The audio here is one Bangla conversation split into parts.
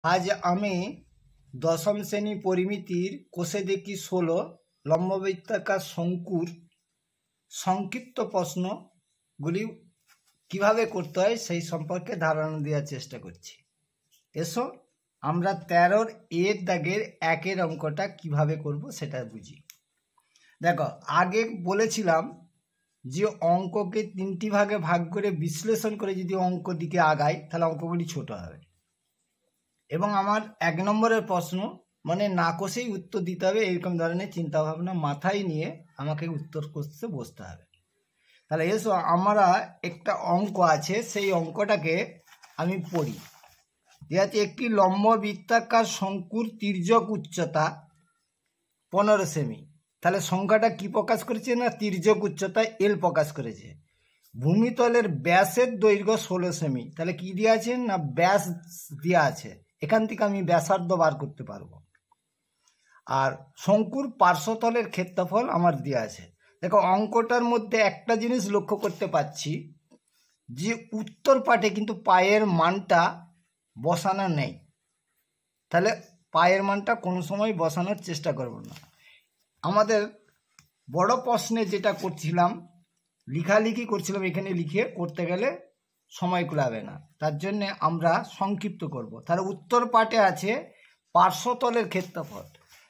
आज आमी दशम श्रेणी परिमितिर कोषे देखी 16 लम्बवृत्ताकार शंकुर संक्षिप्त प्रश्नगुली किभाबे करते हैं सेई सम्पर्के धारणा देওয়ার চেষ্টা করছি। एसो আমরা 13 এর দাগের একের অঙ্কটা কিভাবে করব সেটা বুঝি। দেখো আগে বলেছিলাম যে অঙ্ককে তিনটি ভাগে ভাগ করে বিশ্লেষণ করে যদি অঙ্ক দিকে আগাই তাহলে অঙ্কগুলি ছোট হবে এবং আমার এক নম্বরের প্রশ্ন মানে না কষেই উত্তর দিতে হবে এরকম ধরনের চিন্তা ভাবনা মাথায় নিয়ে আমাকে উত্তর করতে বসতে হবে। তাহলে এসো আমরা একটা অঙ্ক আছে সেই অঙ্কটাকে আমি পড়ি। যে আছে একটি লম্ব বৃত্তাকার শঙ্কুর তির্যক উচ্চতা 15 সেমি। তাহলে সংখ্যাটা কি প্রকাশ করেছে না তির্যক উচ্চতা এল প্রকাশ করেছে। ভূমিতলের ব্যাসের দৈর্ঘ্য 16 সেমি। তাহলে কি দেওয়া আছে না ব্যাস দেওয়া আছে, এখান থেকে আমি ব্যাসার্ধ বার করতে পারবো। আর শঙ্কুর পার্শ্বতলের ক্ষেত্রফল আমার দেওয়া আছে। দেখো অঙ্কটার মধ্যে একটা জিনিস লক্ষ্য করতে পাচ্ছি যে উত্তর পাটে কিন্তু পায়ের মানটা বসানো নেই। তাহলে পায়ের মানটা কোনো সময় বসানোর চেষ্টা করব না। আমাদের বড় প্রশ্নে যেটা করছিলাম লেখালেখি করছিলাম, এখানে লিখে করতে গেলে সময় কুলাবে না, তার জন্য আমরা সংক্ষিপ্ত করব। তাহলে উত্তর পাটে আছে পার্শ্বতলের ক্ষেত্রফল।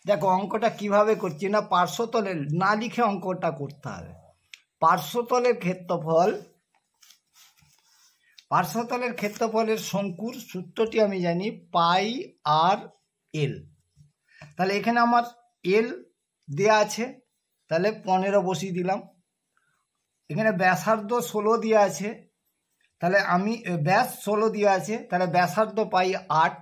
দেখো অঙ্কটা কিভাবে করছি না পার্শ্বতলের না লিখে অঙ্কটা করতে হবে। পার্শ্বতলের ক্ষেত্রফলের শঙ্কুর সূত্রটি আমি জানি পাই আর এল। তাহলে এখানে আমার এল দেয়া আছে, তাহলে 15 বসিয়ে দিলাম। এখানে ব্যাসার্ধ 16 দেওয়া আছে, তাহলে আমি ব্যাস 16 দেওয়া আছে, তাহলে ব্যাসার্ধ পাই 8।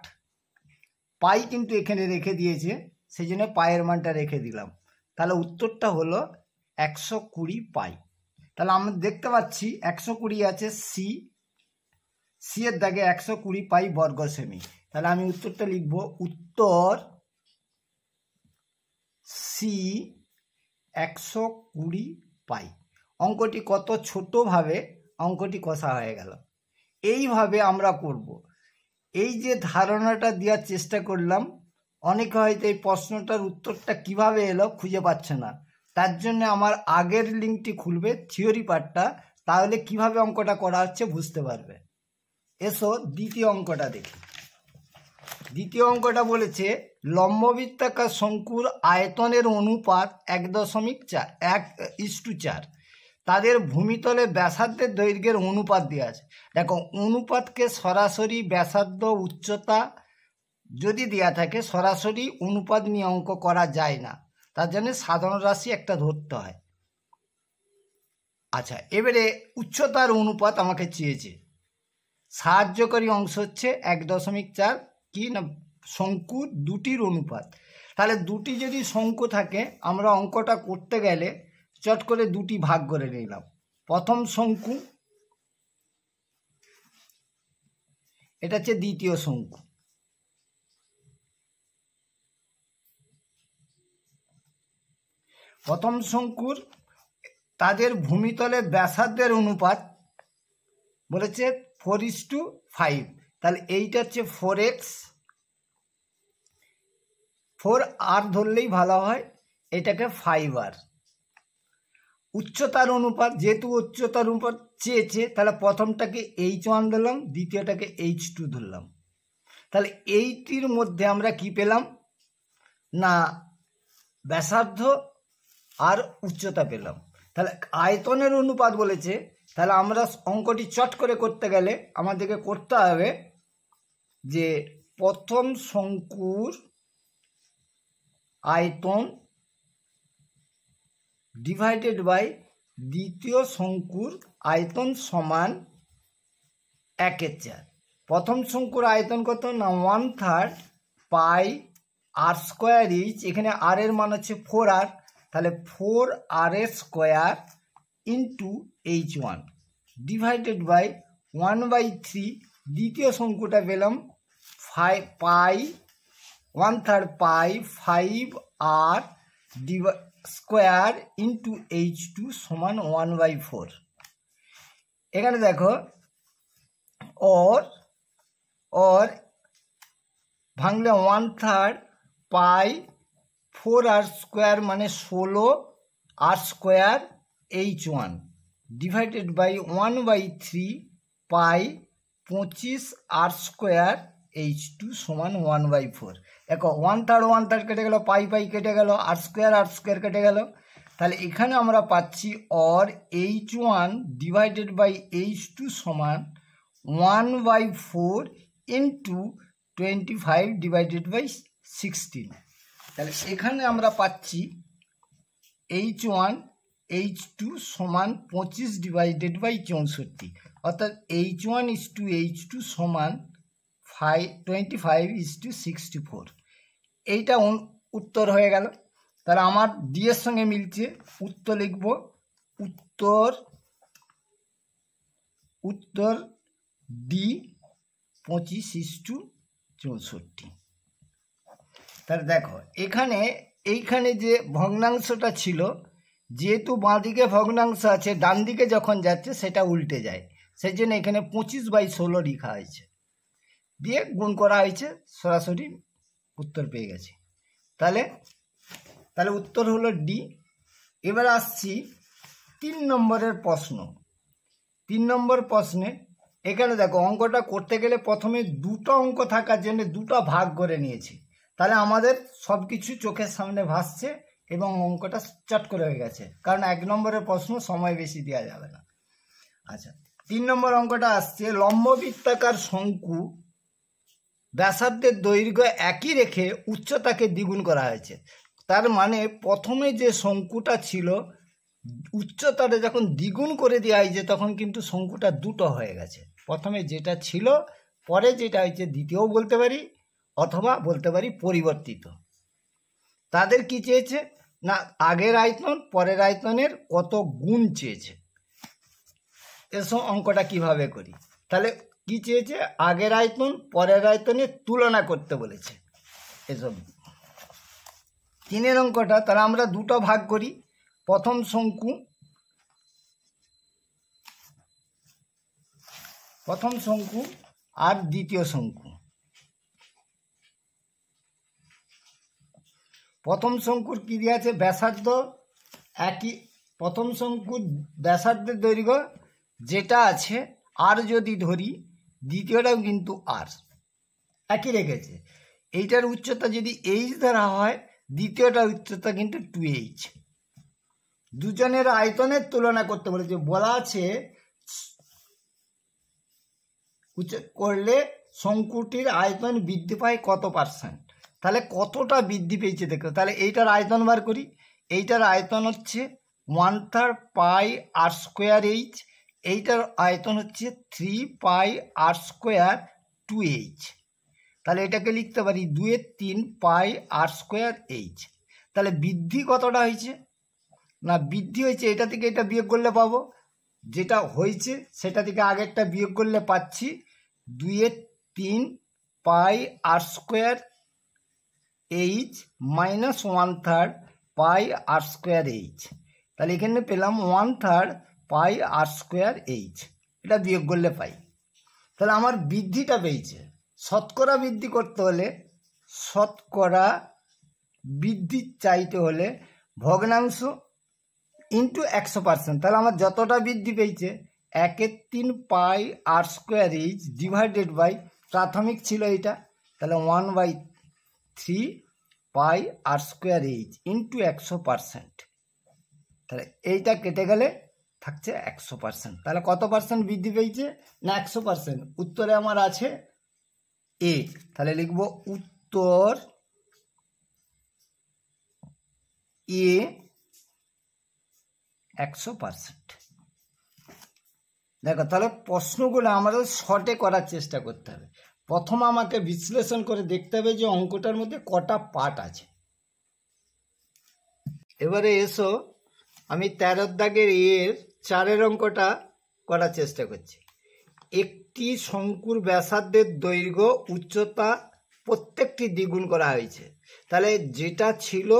পাই কিন্তু এখানে রেখে দিয়েছে, সেই জন্য পায়ের মানটা রেখে দিলাম। তাহলে উত্তরটা হলো 120 পাই। তাহলে আমরা দেখতে পাচ্ছি 120 আছে সি এর দাগে 120 পাই বর্গ সেমি। তাহলে আমি উত্তরটা লিখব উত্তর সি 120 পাই। অঙ্কটি কত ছোটভাবে অঙ্কটি কষা হয়ে গেল। এইভাবে আমরা করব। এই যে ধারণাটা দেওয়ার চেষ্টা করলাম, অনেকে হয়তো এই প্রশ্নটার উত্তরটা কিভাবে এলো খুঁজে পাচ্ছে না, তার জন্য আমার আগের লিঙ্কটি খুলবে থিওরি পার্টটা, তাহলে কিভাবে অঙ্কটা করা হচ্ছে বুঝতে পারবে। এসো দ্বিতীয় অঙ্কটা দেখি। দ্বিতীয় অঙ্কটা বলেছে লম্ববৃত্তাকার শঙ্কুর আয়তনের অনুপাত 1.4 তাদের ভূমিতলে ব্যাসার্ধের দৈর্ঘ্যের অনুপাত দেওয়া আছে। দেখো অনুপাতকে সরাসরি ব্যাসার্ধ উচ্চতা যদি দেওয়া থাকে সরাসরি অনুপাত নিয়ে অঙ্ক করা যায় না, তার জন্য সাধারণ রাশি একটা ধরতে হয়। আচ্ছা এবারে উচ্চতার অনুপাত আমাকে চেয়েছে। সাহায্যকারী অংশ হচ্ছে 1.4 কি না শঙ্কুর দুটির অনুপাত। তাহলে দুটি যদি শঙ্কু থাকে আমরা অঙ্কটা করতে গেলে চট করে দুটি ভাগ করে নিলাম। প্রথম শঙ্কু, এটা হচ্ছে দ্বিতীয় শঙ্কু। প্রথম শঙ্কুর তাদের ভূমিতলের ব্যাসার্ধের অনুপাত বলেছে 4:5। তাহলে এইটা হচ্ছে 4x, 4r ধরলেই ভালো হয়, এটাকে 5r। উচ্চতার অনুপাত যেহেতু উচ্চতার অনুপাত চেয়েছে তাহলে প্রথমটাকে h1 ধরলাম, দ্বিতীয়টাকে h2 ধরলাম। তাহলে এইটির মধ্যে আমরা কি পেলাম না ব্যাসার্ধ আর উচ্চতা পেলাম। তাহলে আয়তনের অনুপাত বলেছে, তাহলে আমরা অঙ্কটি চট করে করতে গেলে আমাদেরকে করতে হবে যে প্রথম শঙ্কুর আয়তন ডিভাইডেড বাই দ্বিতীয় শঙ্কুর আয়তন সমান 1/4। প্রথম শঙ্কুর আয়তন কত না 1/3 পাই আর স্কোয়ার ইচ, এখানে আর এর মান হচ্ছে 4r, তাহলে 4r² into h1 divided by 1/3। দ্বিতীয় শঙ্কুটা পেলাম 1/3 পাই 5r স্কোয়ার ইন্টু h2 সমান 1/4। এখানে দেখো और ভাঙলে 1/3 পাই 4r² মানে 16 r² h1 divided by 1/3 pi 25 r² h2 সমান 1/4। দেখো 1/3 কেটে গেল, পাই পাই কেটে গেল, r² কেটে গেল। তাহলে এখানে আমরা পাচ্ছি और h1 ডিভাইডেড বাই h2 সমান 1/4 ইন্টু 25 ডিভাইডেড বাই 16। তাহলে এখানে আমরা পাচ্ছি h1 h2 সমান 25 ডিভাইডেড বাই 64, অর্থাৎ h1:h2 সমান 25:64। এইটা উত্তর হয়ে গেল। তাহলে আমার ডি এর সঙ্গে মিলছে, উত্তর লিখব উত্তর ডি 25:64। তাহলে দেখো এইখানে যে ভগ্নাংশটা ছিল, যেহেতু বাঁদিকে ভগ্নাংশ আছে, ডান দিকে যখন যাচ্ছে সেটা উল্টে যায়, সেই জন্য এখানে 25/16 লেখা হয়েছে, দিয়ে গুণ করা হয়েছে, সরাসরি উত্তর পেয়ে গেছি। তাহলে উত্তর হলো ডি। এবার আসছি 3 নম্বরের প্রশ্ন। 3 নম্বর প্রশ্নে এখানে দেখো অঙ্কটা করতে গেলে প্রথমে দুটো অঙ্ক থাকার জন্য দুটো ভাগ করে নিয়েছি। তাহলে আমাদের সব কিছু চোখের সামনে ভাসছে এবং অঙ্কটা চট করে হয়ে গেছে, কারণ 1 নম্বরের প্রশ্ন সময় বেশি দেওয়া যাবে না। আচ্ছা, 3 নম্বর অঙ্কটা আসছে, লম্ববৃত্তাকার শঙ্কু ব্যাসার্ধের দৈর্ঘ্য একই রেখে উচ্চতাকে দ্বিগুণ করা হয়েছে। তার মানে প্রথমে যে শঙ্কুটা ছিল, উচ্চতাটা যখন দ্বিগুণ করে দেওয়া হয়েছে তখন কিন্তু শঙ্কুটা দুটো হয়ে গেছে। প্রথমে যেটা ছিল, পরে যেটা হয়েছে দ্বিতীয় বলতে পারি, অথবা বলতে পারি পরিবর্তিত। তাদের কি চেয়েছে না, আগের আয়তন পরের আয়তনের কত গুণ চেয়েছে। এসব অঙ্কটা কিভাবে করি, তাহলে কি চেয়েছে, আগের আয়তন পরের আয়তনের তুলনা করতে বলেছে এসব। 3 অঙ্কটা তাহলে আমরা দুটো ভাগ করি, প্রথম শঙ্কু আর দ্বিতীয় শঙ্কু। প্রথম শঙ্কুর কি দেওয়া আছে, ব্যাসার্ধ একই, প্রথম শঙ্কুর ব্যাসার্ধের দৈর্ঘ্য যেটা আছে আর যদি ধরি, দ্বিতীয়টাও কিন্তু আর একই রেখেছে। এইটার উচ্চতা যদি এইচ ধরা হয়, দ্বিতীয়টার উচ্চতা কিন্তু 2h। দুজনের আয়তনের তুলনা করতে বলেছে, বলা আছে করলে শঙ্কুটির আয়তন বৃদ্ধি পায় কত %। তাহলে কতটা বৃদ্ধি পেয়েছে দেখো। তাহলে এইটার আয়তন বার করি, এইটার আয়তন হচ্ছে 1/3 পাই r² h, এইটার আয়তন হচ্ছে 3 পাই r² 2h। তাহলে এটাকে লিখতে পারি 2/3 পাই r² h। তাহলে বৃদ্ধি কতটা হয়েছে না, বৃদ্ধি হয়েছে এটা থেকে এটা বিয়োগ করলে পাবো, যেটা হয়েছে সেটা থেকে আগেরটা বিয়োগ করলে পাচ্ছি 2/3 পাই r² h মাইনাস 1/3 পাই r² h। তাহলে এখানে পেলাম 1/3 পাই r² h, এটা বিয়োগ করলে পাই। তাহলে আমার বৃদ্ধিটা পেয়েছে। শতকরা বৃদ্ধি করতে হলে, শতকরা বৃদ্ধি চাইতে হলে ভগ্নাংশ ইন্টু 100%। তাহলে আমার যতটা বৃদ্ধি পেয়েছে 1/3 পাই r² h ডিভাইডেড বাই, প্রাথমিক ছিল এটা, তাহলে 1/3 পাই r² h ইন্টু 100%। তাহলে এইটা কেটে গেলে থাকছে 100%। তাহলে কত % বৃদ্ধি পেয়েছে না 100%। উত্তরে আমার আছে এ। তাহলে লিখব উত্তর এ 100%। দেখো, তাহলে প্রশ্নগুলো আমাদের শর্টে করার চেষ্টা করতে হবে। প্রথম আমাকে বিশ্লেষণ করে দেখতে হবে যে অঙ্কটার মধ্যে কটা পার্ট আছে। এবারে এসো, আমি 13 দাগের এর 4 অঙ্কটা করার চেষ্টা করছি। একটি শঙ্কুর ব্যাসার্ধের দৈর্ঘ্য উচ্চতা প্রত্যেকটি দ্বিগুণ করা হয়েছে। তাহলে যেটা ছিল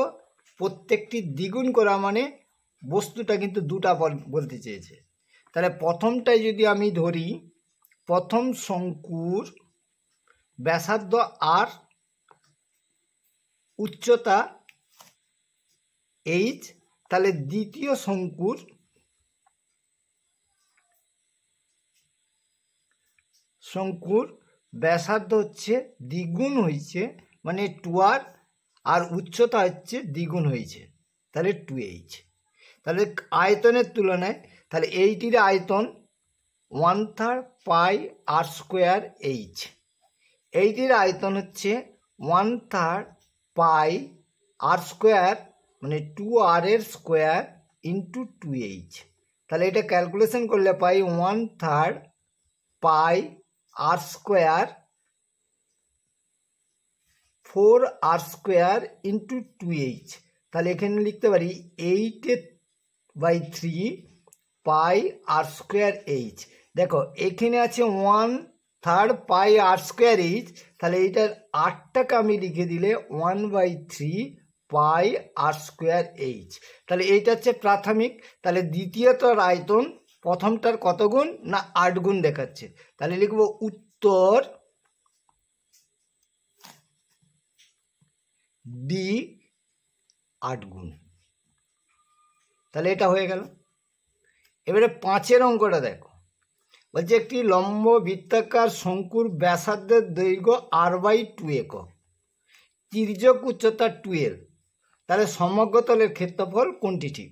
প্রত্যেকটি দ্বিগুণ করা মানে বস্তুটা কিন্তু দুটা বলতে চেয়েছে। তাহলে প্রথমটাই যদি আমি ধরি, প্রথম শঙ্কুর ব্যাসার্ধ আর, উচ্চতা এইচ, তাহলে দ্বিতীয় শঙ্কুর ব্যাসার্ধ হচ্ছে দ্বিগুণ হয়েছে, মানে 2r, আর উচ্চতা হচ্ছে দ্বিগুণ হয়েছে, তাহলে 2h। তাহলে আয়তনের তুলনায় তাহলে এইটির আয়তন 1/3 পাই আর স্কোয়ার এইচ, এইটির আয়তন হচ্ছে 1/3 পাই আর স্কোয়ার, মানে 2r এর স্কোয়ার ইন্টু 2h। তাহলে এটা ক্যালকুলেশন করলে pi 1/3 pi R square 4r square into 2h। তাহলে এখানে লিখতে পারি 8/3 পাই আর স্কোয়ার এইচ। দেখো এখানে আছে 1/3 পাই আর স্কোয়ার এইচ, তাহলে এইটার 8টাকে আমি লিখে দিলে 1/3 পাই আর স্কোয়ার এইচ। তাহলে এইটা হচ্ছে প্রাথমিক। তাহলে দ্বিতীয়টার আয়তন প্রথমটার কত গুণ না 8 গুণ দেখাচ্ছে, তাহলে লিখবো উত্তর ডি 8 গুণ। তাহলে এটা হয়ে গেল। এবারে 5 অঙ্কটা দেখো, বলছে একটি লম্ব বৃত্তাকার শঙ্কুর ব্যাসার্ধের দৈর্ঘ্য r/2 একক, তির্যক উচ্চতা 12, তাহলে সমগ্র তলের ক্ষেত্রফল কোনটি ঠিক?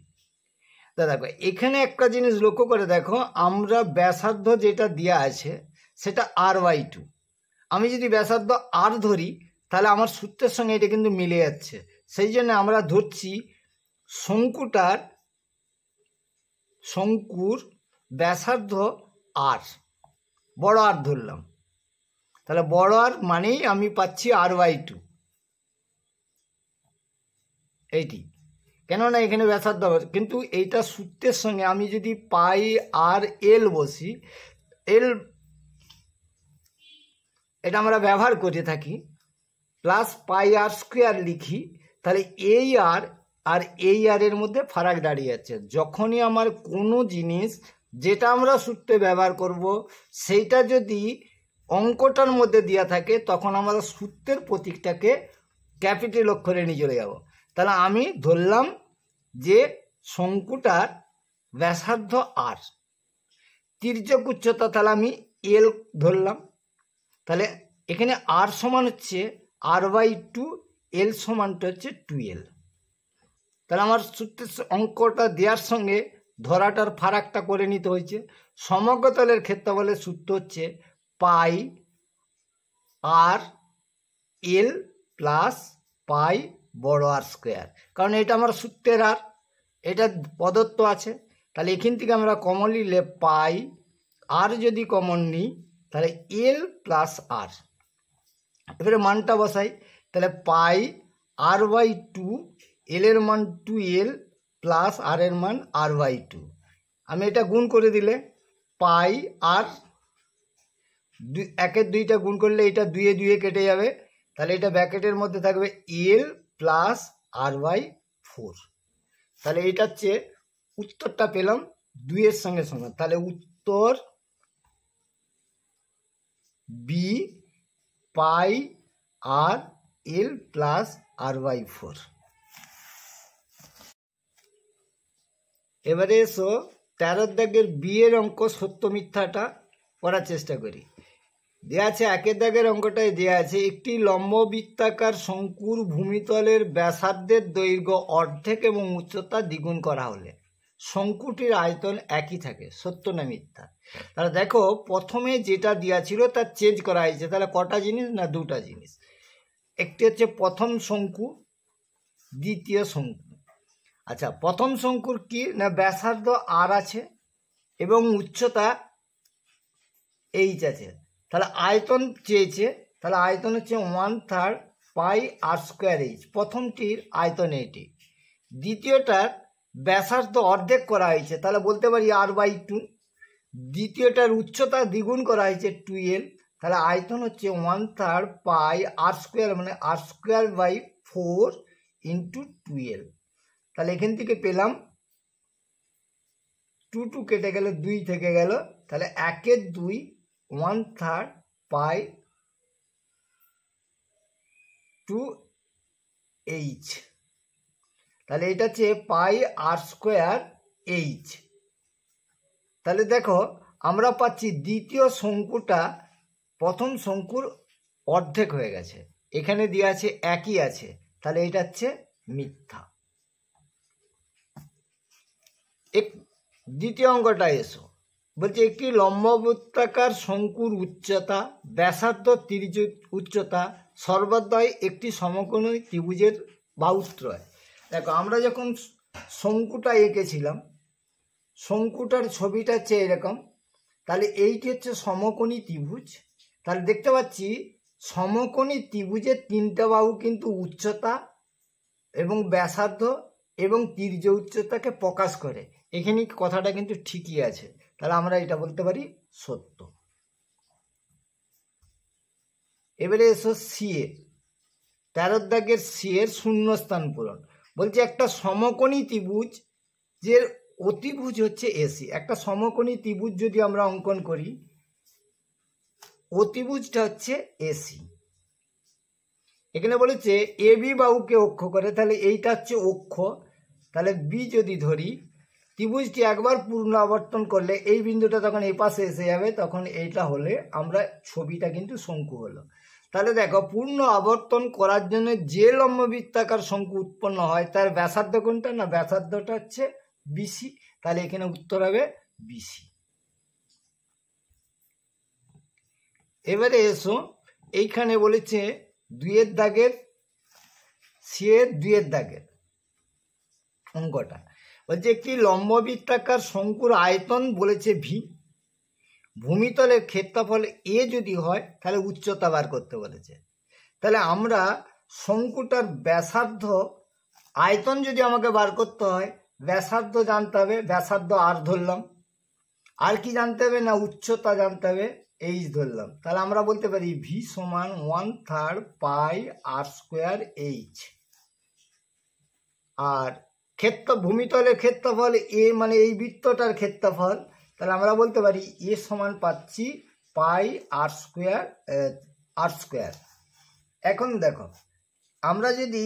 তা দেখো এখানে একটা জিনিস লক্ষ্য করে দেখো, আমরা ব্যাসার্ধ যেটা দেওয়া আছে সেটা r/2। আমি যদি ব্যাসার্ধ r ধরি তাহলে আমার সূত্রের সঙ্গে এটা কিন্তু মিলে যাচ্ছে, সেই জন্য আমরা ধরছি শঙ্কুর ব্যাসার্ধ আর, বড় আর ধরলাম, তাহলে বড় আর মানেই আমি পাচ্ছি r/2 এইটি, কেননা এখানে ব্যাসার্ধ, কিন্তু এইটা সূত্রের সঙ্গে আমি যদি পাই আর এল বসি, এল এটা আমরা ব্যবহার করে থাকি, প্লাস পাই আর স্কোয়ার লিখি, তাহলে এই আর আর এই আর এর মধ্যে ফারাক দাঁড়িয়ে যাচ্ছে। যখনই আমার কোনো জিনিস যেটা আমরা সূত্রে ব্যবহার করব সেইটা যদি অঙ্কটার মধ্যে দেওয়া থাকে, তখন আমরা সূত্রের প্রতীকটাকে ক্যাপিটাল অক্ষরে নিয়ে চলে যাব। তাহলে আমি ধরলাম যে শঙ্কুটার ব্যাসার্ধ আর, তির্যক উচ্চতা তাহলে আমি এল ধরলাম, তাহলে এখানে আর সমান হচ্ছে r/2, এল সমানটা হচ্ছে 2l। তাহলে আমার সূত্রের অঙ্কটা দেওয়ার সঙ্গে ধরাটার ফারাকটা করে নিতে হয়েছে। সমগ্র তলের ক্ষেত্রফলের সূত্র হচ্ছে পাই আর এল প্লাস পাই বড় আর স্কোয়ার, কারণ এটা আমার সূত্রের আর, এটা প্রদত্ত আছে। তাহলে এখান থেকে আমরা কমন নিলে পাই আর, যদি কমন নিই তাহলে এল প্লাস আর, এবারে মানটা বসাই, তাহলে পাই r/2, এল এর মান 2l প্লাস আর এর মান r/2। আমি এটা গুণ করে দিলে পাই আর, একের দুইটা গুণ করলে এটা 2 কেটে যাবে, তাহলে এটা ব্র্যাকেটের মধ্যে থাকবে এল প্লাস r/4। তাহলে এটা হচ্ছে উত্তরটা পেলাম 2 এর সঙ্গে সমান, তাহলে উত্তর বি পাই আর এল প্লাস r/4। এবারে এসো 13 দাগের বি এর অঙ্ক সত্য মিথ্যাটা করার চেষ্টা করি। দেওয়া আছে 1 দাগের অঙ্কটায় দেওয়া আছে একটি লম্ব বৃত্তাকার শঙ্কুর ভূমিতলের ব্যাসার্ধের দৈর্ঘ্য অর্ধেক এবং উচ্চতা দ্বিগুণ করা হলে শঙ্কুটির আয়তন একই থাকে, সত্য না মিথ্যা? তাহলে দেখো প্রথমে যেটা দেওয়া ছিল তার চেঞ্জ করা হয়েছে, তাহলে কটা জিনিস না 2টা জিনিস, একটি হচ্ছে প্রথম শঙ্কু, দ্বিতীয় শঙ্কু। আচ্ছা, প্রথম শঙ্কুর কি না ব্যাসার্ধ আর আছে এবং উচ্চতা এইচ আছে, তাহলে আয়তন চেয়েছে, তাহলে আয়তন হচ্ছে 1/3 পাই আর স্কোয়ার এইচ, প্রথমটির আয়তন এইটি। দ্বিতীয়টার ব্যাসার্ধ অর্ধেক করা হয়েছে, তাহলে বলতে পারি r/2। দ্বিতীয়টার উচ্চতা দ্বিগুণ করা হয়েছে 2l, তাহলে আয়তন হচ্ছে 1/3 পাই আর স্কোয়ার, মানে r²/4 ইন্টু 2l। তাহলে এখান থেকে পেলাম টু টু কেটে গেলে 2 থেকে গেল, তাহলে 1 2 1/3 পাই টু এইচ, তাহলে এটা হচ্ছে পাই আর স্কোয়ার এইচ। তাহলে দেখো আমরা পাচ্ছি দ্বিতীয় শঙ্কুটা প্রথম শঙ্কুর অর্ধেক হয়ে গেছে, এখানে দেওয়া আছে একই আছে, তাহলে এটা হচ্ছে মিথ্যা। দ্বিতীয় অঙ্কটা এসো, বলছে একটি লম্ববৃত্তাকার শঙ্কুর উচ্চতা, ব্যাসার্ধ, ত্রিজ উচ্চতা সর্বোদয় একটি সমকোণী ত্রিভুজের বাহুত্রয়। দেখো আমরা যখন শঙ্কুটা এঁকেছিলাম, শঙ্কুটার ছবিটা হচ্ছে এরকম, তাহলে এইটি হচ্ছে সমকোণী ত্রিভুজ। তাহলে দেখতে পাচ্ছি সমকোণী ত্রিভুজের 3টে বাহু কিন্তু উচ্চতা এবং ব্যাসার্ধ এবং ত্রিজ উচ্চতাকে প্রকাশ করে। এখানে কথাটা কিন্তু ঠিকই আছে, তাহলে আমরা এটা বলতে পারি সত্য। এবারে এসো সি এর 13 দাগের সি এর শূন্যস্থান পূরণ। বলছে একটা সমকোণী ত্রিভুজ যে অতিভুজ হচ্ছে এসি। একটা সমকোণী ত্রিভুজ যদি আমরা অঙ্কন করি, অতিভুজটা হচ্ছে এসি। এখানে বলেছে এ বি বাহুকে অক্ষ করে, তাহলে এইটা হচ্ছে অক্ষ। তাহলে বি যদি ধরি, ত্রিভুজটি একবার পূর্ণ আবর্তন করলে এই বিন্দুটা তখন এই পাশে এসে যাবে, তখন এইটা হলে আমরা ছবিটা কিন্তু শঙ্কু হলো। তাহলে দেখো পূর্ণ আবর্তন করার জন্য যে লম্ববৃত্তাকার শঙ্কু উৎপন্ন হয় তার ব্যাসার্ধ কোনটা, না ব্যাসার্ধটা হচ্ছে বিসি। তাহলে এখানে উত্তর হবে বিসি। এবারে এসো, এইখানে বলেছে 2 দাগের সি এর 2 দাগের অঙ্কটা। বলছে একটি লম্ববৃত্তাকার শঙ্কুর আয়তন বলেছে ভি, ভূমিতলের ক্ষেত্রফল এ যদি হয় তাহলে উচ্চতা বার করতে বলেছে। তাহলে আমরা শঙ্কুটার ব্যাসার্ধ, আয়তন যদি আমাকে বার করতে হয় ব্যাসার্ধ জানতে হবে, ব্যাসার্ধ আর ধরলাম। আর কি জানতে হবে, না উচ্চতা জানতে হবে, এইচ ধরলাম। তাহলে আমরা বলতে পারি ভি সমান 1/3 পাই আর স্কোয়ার এইচ। আর ভূমিতলের ক্ষেত্রফল এ মানে এই বৃত্তটার ক্ষেত্রফল, তাহলে আমরা বলতে পারি এ সমান পাচ্ছি পাই আর স্কোয়ার। এখন দেখো আমরা যদি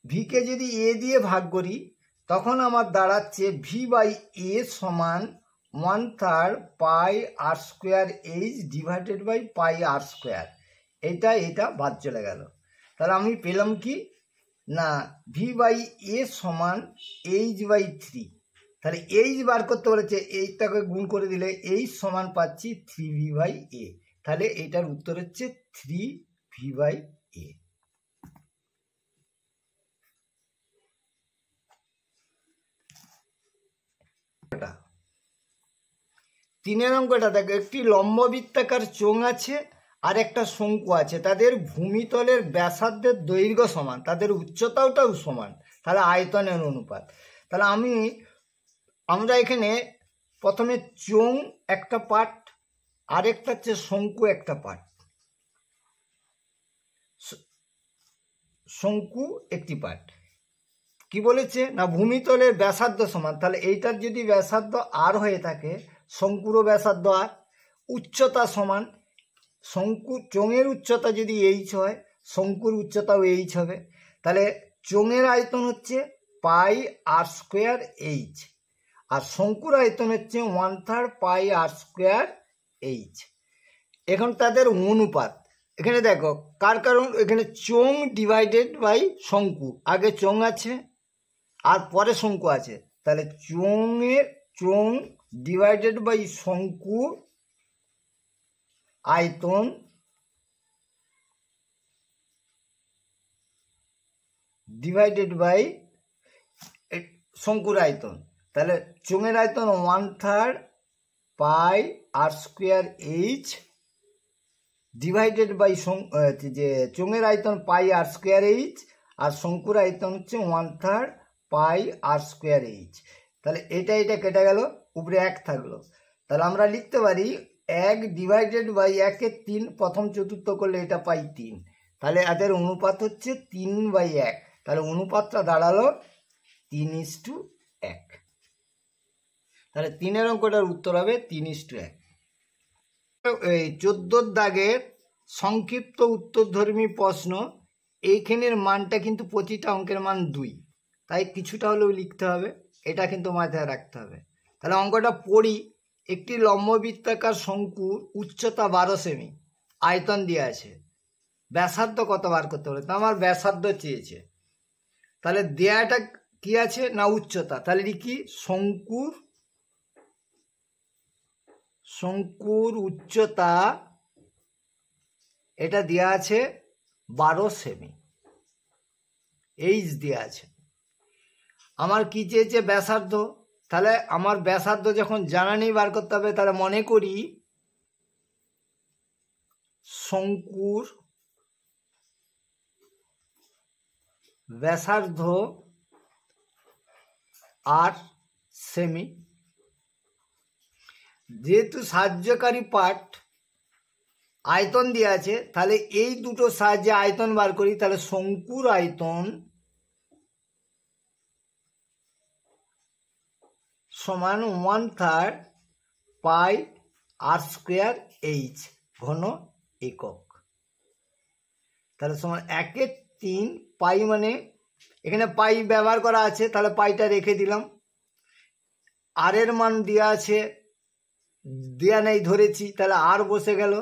ভিকে যদি এ দিয়ে ভাগ করি, তখন আমার দাঁড়াচ্ছে ভি বাই এ সমান 1/3 pi R square H divided by pi R square. এটা বাদ চলে গেল। তাহলে আমি পেলাম কি, না ভি বাই এ সমান এইচ বাই 3। তাহলে এইচ বার করতে বলেছে, এইটাকে গুণ করে দিলে এইচ সমান পাচ্ছি 3v বাই এ। তাহলে এইটার উত্তর হচ্ছে 3v বাই এ। তিনের অঙ্কটা দেখো, একটি লম্ববৃত্তাকার চোঙ আছে আর একটা শঙ্কু আছে, তাদের ভূমিতলের ব্যাসার্ধের দৈর্ঘ্য সমান, তাদের উচ্চতাটাও সমান, তাহলে আয়তনের অনুপাত। তাহলে আমরা এখানে প্রথমে চোঙ একটা পার্ট, আরেকটা হচ্ছে শঙ্কু একটা পার্ট। শঙ্কু একটি পার্ট কি বলেছে, না ভূমিতলের ব্যাসার্ধ সমান। তাহলে এইটার যদি ব্যাসার্ধ আর হয়ে থাকে, শঙ্কুরও ব্যাসার্ধ আর, উচ্চতা সমান। চোঙের উচ্চতা যদি এইচ হয়, শঙ্কুর উচ্চতাও এইচ হবে। তাহলে চোঙের আয়তন হচ্ছে পাই আর স্কোয়ার এইচ, আর শঙ্কুর আয়তন হচ্ছে 1/3 পাই আর স্কোয়ার এইচ। এখন তাদের অনুপাত এখানে দেখো, কারণ এখানে চোঙ ডিভাইডেড বাই শঙ্কু, আগে চোঙ আছে আর পরে শঙ্কু আছে। তাহলে চোঙ ডিভাইডেড বাই শঙ্কু আয়তন ডিভাইডেড বাই শঙ্কুর আয়তন। তাহলে চোঙের আয়তন 1/3 pi R square H divided by যে চোঙের আয়তন পাই আর স্কোয়ার এইচ, আর শঙ্কুর আয়তন হচ্ছে 1/3 পাই আর স্কোয়ার এইচ। তাহলে এটা কেটে গেল, উপরে 1 থাকলো। তাহলে আমরা লিখতে পারি 1 ডিভাইডেড বাই 1-এর 3, প্রথম চতুর্থ করলে এটা পাই 3। তাহলে এদের অনুপাত হচ্ছে 3/1। তাহলে অনুপাতটা দাঁড়ালো 3:1। তাহলে 3-এর অঙ্কটার উত্তর হবে 3:1। এই 14 দাগের সংক্ষিপ্ত উত্তরধর্মী প্রশ্ন, এইখানের মানটা কিন্তু প্রতিটা অঙ্কের মান 2, তাই কিছুটা হলেও লিখতে হবে, এটা কিন্তু মাথায় রাখতে হবে। তাহলে অঙ্কটা পড়ি। একটি লম্ববৃত্তাকার শঙ্কুর উচ্চতা 12 সেমি, আয়তন দেওয়া আছে, ব্যাসার্ধ কত বার করতে হবে? তো আমার ব্যাসার্ধ চেয়েছে, তাহলে দেয়াটা কি আছে না উচ্চতা, তাহলে লিখি শঙ্কুর উচ্চতা, এটা দেওয়া আছে 12 সেমি, এইচ দেওয়া আছে। আমার কি চেয়েছে? ব্যাসার্ধ। তাহলে আমার ব্যাসার্ধ যখন জানা নেই, বার করতে হবে। তাহলে মনে করি শঙ্কুর ব্যাসার্ধ 8 সেমি। যেহেতু সাহায্যকারী পার্ট আয়তন দেওয়া আছে, তাহলে এই দুটো সাহায্যে আয়তন বার করি। তাহলে শঙ্কুর আয়তন সমান 1/3 পাই আর স্কোয়ার এইচ ঘন একক। তাহলে সমান 1/3 পাই, মানে এখানে পাই ব্যবহার করা আছে, তাহলে পাইটা রেখে দিলাম। আর এর মান দেওয়া আছে, দেওয়া নেই ধরেছি, তাহলে আর বসে গেল।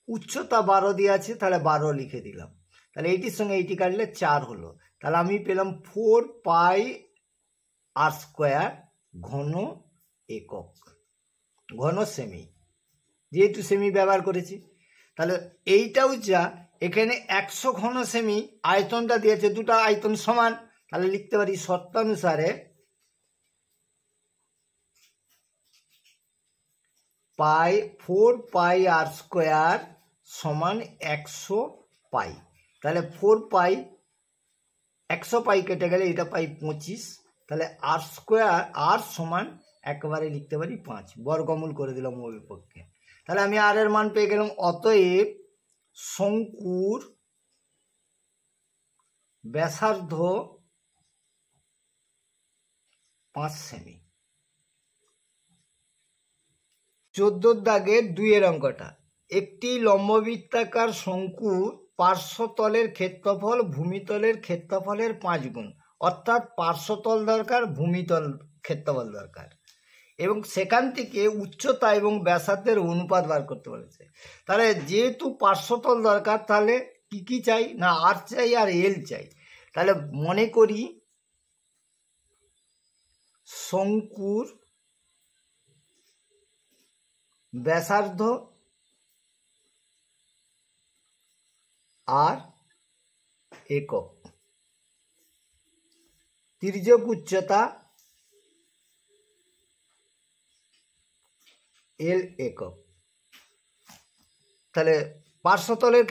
উচ্চতা 12 দেওয়া আছে, তাহলে 12 লিখে দিলাম। তাহলে এইটির সঙ্গে এইটি কাটলে 4 হলো। তাহলে আমি পেলাম 4 পাই আর স্কোয়ার ঘন একক, ঘন সেমি, যেহেতু সেমি ব্যবহার করেছি। তাহলে এইটাও যা, এখানে 100 ঘন সেমি আয়তনটা দিয়েছে, দুটো আয়তন সমান, তাহলে লিখতে পারি শর্তানুসারে পাই 4 পাই আর স্কোয়ার সমান 100 পাই। তাহলে 4 পাই 100 পাই কেটে গেলে এটা পাই 25, তাহলে আর স্কোয়ার আর সমান একেবারে লিখতে পারি 5, বর্গমূল করে দিলাম উভয় পক্ষে। তাহলে আমি আর এর মান পেয়ে গেলাম। অতএব শঙ্কুর ব্যাসার্ধ 5 সেমি। 14 দাগের 2-এর অঙ্কটা, একটি লম্ববৃত্তাকার শঙ্কুর পার্শ্বতলের ক্ষেত্রফল ভূমিতলের ক্ষেত্রফলের 5 গুণ, অর্থাৎ পার্শ্বতল দরকার, ভূমিতল ক্ষেত্রফল দরকার, এবং সেখান থেকে উচ্চতা এবং ব্যাসার্ধের অনুপাত বার করতে বলেছে। তাহলে যেহেতু পার্শ্বতল দরকার, তাহলে কি কি চাই না আর চাই আর এল চাই। তাহলে মনে করি শঙ্কুর ব্যাসার্ধ আর একক, তির্যক উচ্চতা এল একক। তাহলে পার্শ্বতলের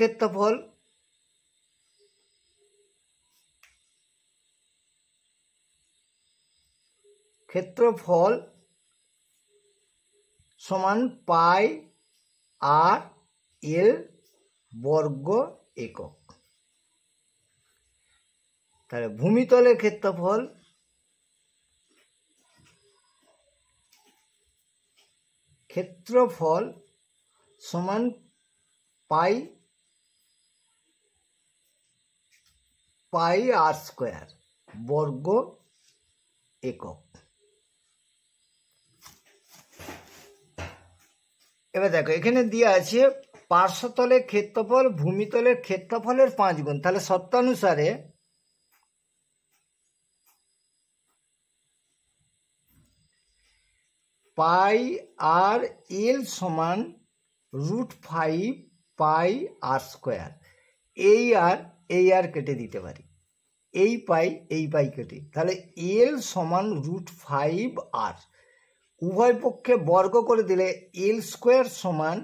ক্ষেত্রফল সমান পাই আর এল বর্গ একক। তাহলে ভূমিতলের ক্ষেত্রফল সমান পাই আর স্কোয়ার বর্গ একক। এবার দেখো এখানে দিয়ে আছে পার্শ্বতলের ক্ষেত্রফল ভূমিতলের ক্ষেত্রফলের 5 গুণ। তাহলে শর্তানুসারে পাই আর এল সমান √5 পাই আর স্কোয়ার। এই আর কেটে দিতে পারি, এই পাই কেটে, তাহলে এল সমান √5 আর, উভয় পক্ষে বর্গ করে দিলে এল স্কোয়ার সমান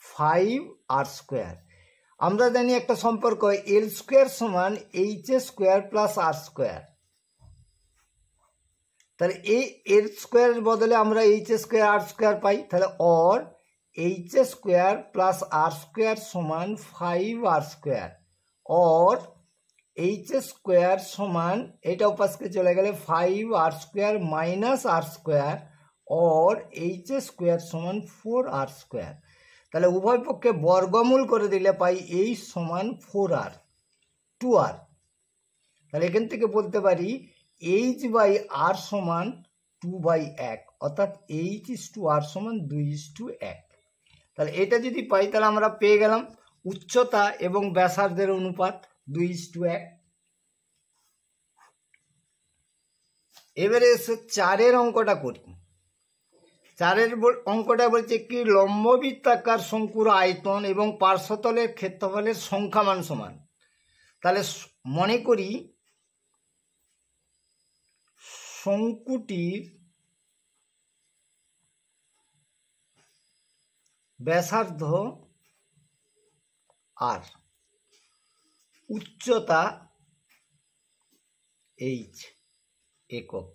5 আর স্কোয়ার। আমরা জানি একটা সম্পর্ক, এল স্কোয়ার সমান H square plus R square. তাহলে এই এল স্কোয়ারের বদলে আমরা এইচ স্কোয়ার আর স্কোয়ার পাই। তাহলে or H square plus R square সমান 5 R square, or H square সমান, এটা উপাসকে চলে গেলে 5 R square minus R square, और এইচ স্কোয়ার সমান 4r স্কোয়ার। তাহলে উভয় পক্ষে বর্গমূল করে দিলে পাই এইচ সমান 4r 2r। তাহলে এখান থেকে বলতে পারি এইচ বাই আর সমান 2/1, অর্থাৎ এইচ ইস টু আর সমান 2:1। তাহলে এটা যদি পাই তাহলে আমরা পেয়ে গেলাম উচ্চতা এবং ব্যাসার্ধের অনুপাত 2:1। এবারে এসে 4-এর অঙ্কটা করি। 4-এর অঙ্কটা বলছে কি লম্ববৃত্তাকার শঙ্কুর আয়তন এবং পার্শ্বতলের ক্ষেত্রফলের সংখ্যামান সমান। তাহলে মনে করি শঙ্কুটির ব্যাসার্ধ আর, উচ্চতা এইচ একক,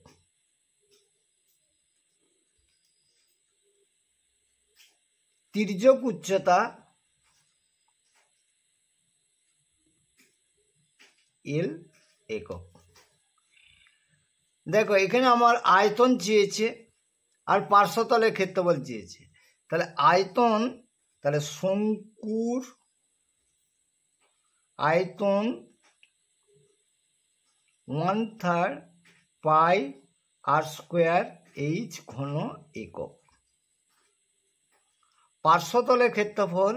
তির্যক উচ্চতা এল একক। দেখো এখানে আমার আয়তন চেয়েছে আর পার্শ্বতলের ক্ষেত্রফল চেয়েছে। তাহলে আয়তন, তাহলে শঙ্কুর আয়তন 1/3 পাই আর স্কোয়ার এইচ ঘন একক। পার্শ্বতলের ক্ষেত্রফল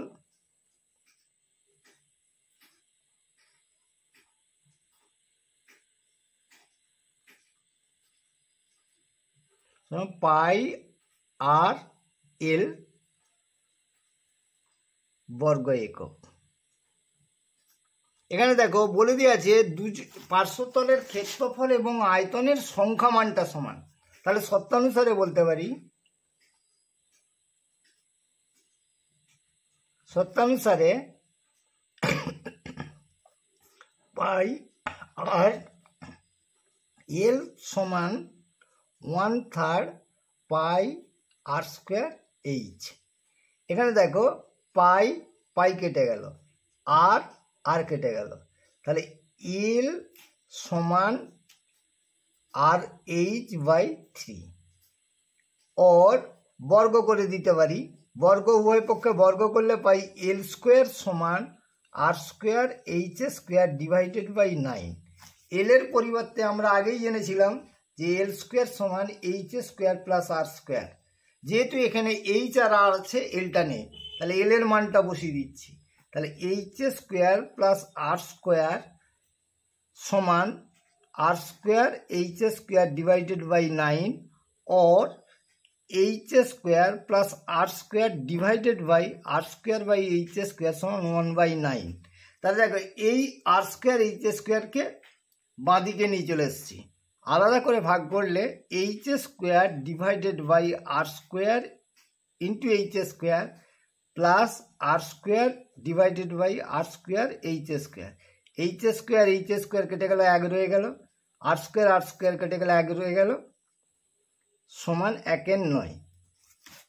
পাই আর এল বর্গ একক। এখানে দেখো বলে দেওয়া আছে পার্শ্বতলের ক্ষেত্রফল এবং আয়তনের সংখ্যা মানটা সমান। তাহলে শর্তানুসারে বলতে পারি, শর্তানুসারে পাই আর এল সমান 1/3 পাই আর স্কোয়ার এইচ। এখানে দেখো পাই পাই কেটে গেল, আর কেটে গেল, তাহলে এল সমান আর এইচ বাই 3। और বর্গ করে দিতে পারি, বর্গ উভয় পক্ষে বর্গ করলে পাই এল স্কোয়ার সমান R square H square divided by 9। L এর পরিবর্তে আমরা আগেই জেনেছিলাম যে এল স্কোয়ার সমান H square plus R square. যেহেতু এখানে এইচ আর আর আছে, এলটা নেই, তাহলে এল এর মানটা বসিয়ে দিচ্ছি। তাহলে H square plus R square সমান R square H square divided by 9 और H square plus R square divided by R square by H square সমান 1/9। তাহলে দেখো এই আর স্কোয়ার এইচ স্কোয়ারকে বাঁদিকে নিয়ে চলে এসেছি, আলাদা করে ভাগ করলে H square divided by R square into H square plus R square divided by R square H square. H square কেটে গেল, 1 রয়ে গেল, আর স্কোয়ার কেটে গেল, 1 রয়ে গেল, সমান 1/9।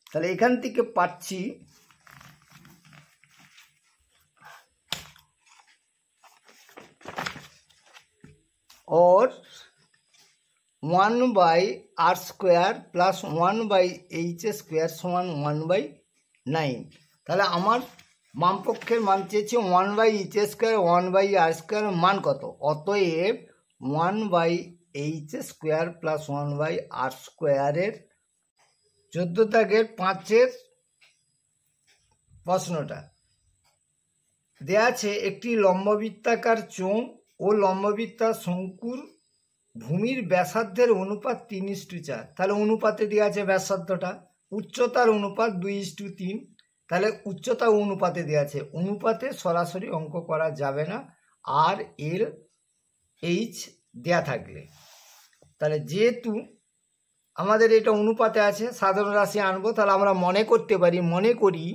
তাহলে এখান থেকে পাচ্ছি और 1/r square plus 1/h square সমান 1/9। তাহলে আমার বামপক্ষের মান চেয়েছে 1/h স্কোয়ার 1/r স্কোয়ার মান কত, অতএব 1/h স্কোয়ার প্লাস 1/r স্কোয়ারের 14 দাগের 5-এর প্রশ্নটা দেয়া আছে একটি লম্ববৃত্তাকার চোঙ ও লম্ববৃত্তা শঙ্কুর ভূমির ব্যাসার্ধের অনুপাত 3:4। তাহলে অনুপাতে দেওয়া আছে ব্যাসার্ধটা, উচ্চতার অনুপাত 2:3। তাহলে উচ্চতা অনুপাতে দেওয়া আছে, অনুপাতে সরাসরি অঙ্ক করা যাবে না আর এল এইচ দেয়া থাকলে। তাহলে যেহেতু আমাদের এটা অনুপাতে আছে, সাধারণ রাশি আনবো। তাহলে আমরা মনে করতে পারি, মনে করি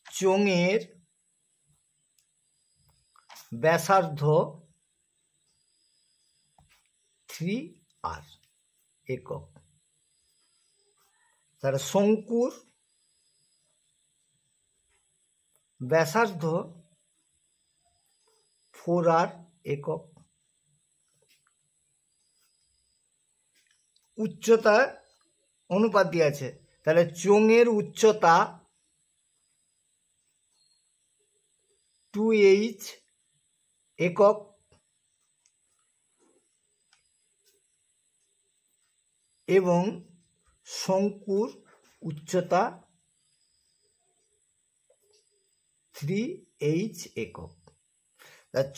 চোঙের ব্যাসার্ধ 3r একক। তাহলে শঙ্কুর ব্যাসার্ধ 4r একক। উচ্চতা অনুপাত দিয়ে আছে, তাহলে চোঙের উচ্চতা 2h একক এবং শঙ্কুর উচ্চতা 3h একক।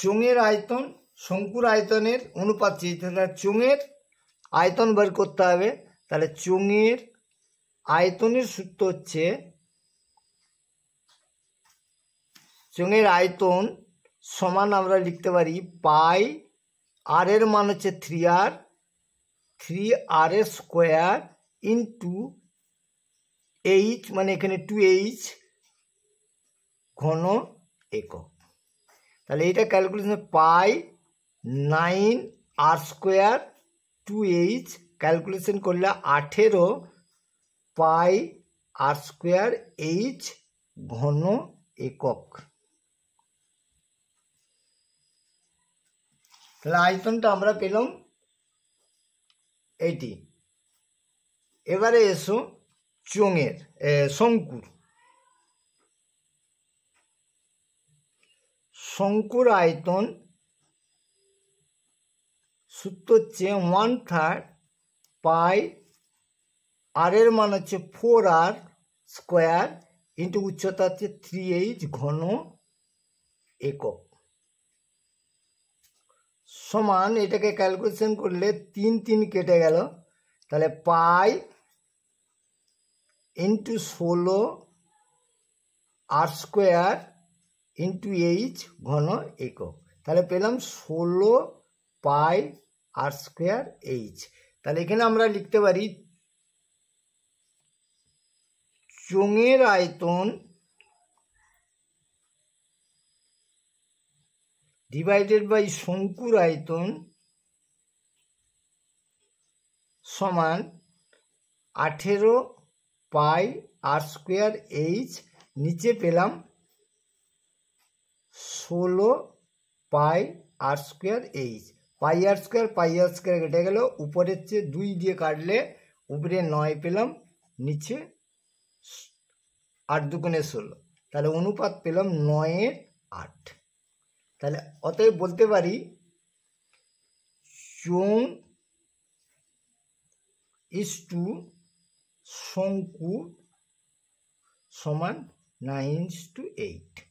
চোঙের আয়তন শঙ্কুর আয়তনের অনুপাত চেয়েছে, তাহলে চোঙের আয়তন বের করতে হবে। তাহলে চোঙের আয়তনের সূত্র হচ্ছে, চোঙের আয়তন সমান আমরা লিখতে পারি পাই, আর এর মান হচ্ছে 3r, 3r square into h, মানে এখানে 2h ঘন একক। তাহলে এটা ক্যালকুলেশন পাই 9r স্কোয়ার 2h, ক্যালকুলেশন করলে 18 পাই আর স্কোয়ার h ঘন একক। তাহলে আয়তনটা আমরা পেলাম এইটি। এবারে এসো চোঙের শঙ্কুর। শঙ্কুর আয়তন সূত্র হচ্ছে 1/3 পাই, আর এর মান হচ্ছে 4r স্কোয়ার ইন্টু উচ্চতা হচ্ছে 3h ঘন একক, সমান এটাকে ক্যালকুলেশন করলে 3 3 কেটে গেল, তাহলে পাই ইন্টু 16 আর স্কোয়ার ইন্টু h ঘন একক। তাহলে পেলাম 16 পাই আর স্কোয়ার h। তাহলে এখানে আমরা লিখতে পারি চোঙের আয়তন ডিভাইডেড বাই শঙ্কুর আয়তন সমান 18 পাই আর স্কোয়ার h, নিচে পেলাম 16 পাই আর স্কোয়ার h। পাই আর স্কোয়ার কেটে গেল, উপরের চেয়ে 2 দিয়ে কাটলে উপরে 9 পেলাম, নিচে 8 দুগুণে 16, তাহলে অনুপাত পেলাম 9:8। তাহলে অতএব বলতে পারি চোঙ ইস্টু শঙ্কু সমান 9:8।